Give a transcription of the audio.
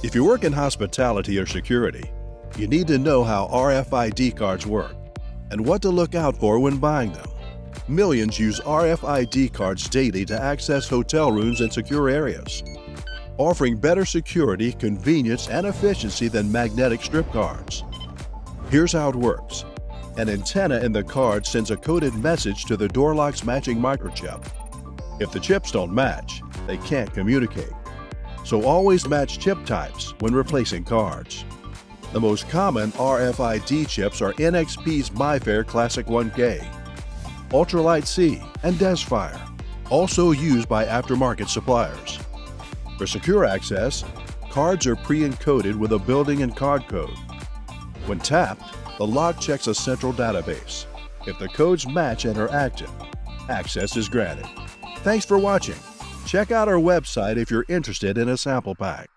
If you work in hospitality or security, you need to know how RFID cards work and what to look out for when buying them. Millions use RFID cards daily to access hotel rooms and secure areas, offering better security, convenience, and efficiency than magnetic strip cards. Here's how it works. An antenna in the card sends a coded message to the door lock's matching microchip. If the chips don't match, they can't communicate. So always match chip types when replacing cards. The most common RFID chips are NXP's MyFair Classic 1K, Ultralight C, and Desfire, also used by aftermarket suppliers. For secure access, cards are pre-encoded with a building and card code. When tapped, the lock checks a central database. If the codes match and are active, access is granted. Thanks for watching. Check out our website if you're interested in a sample pack.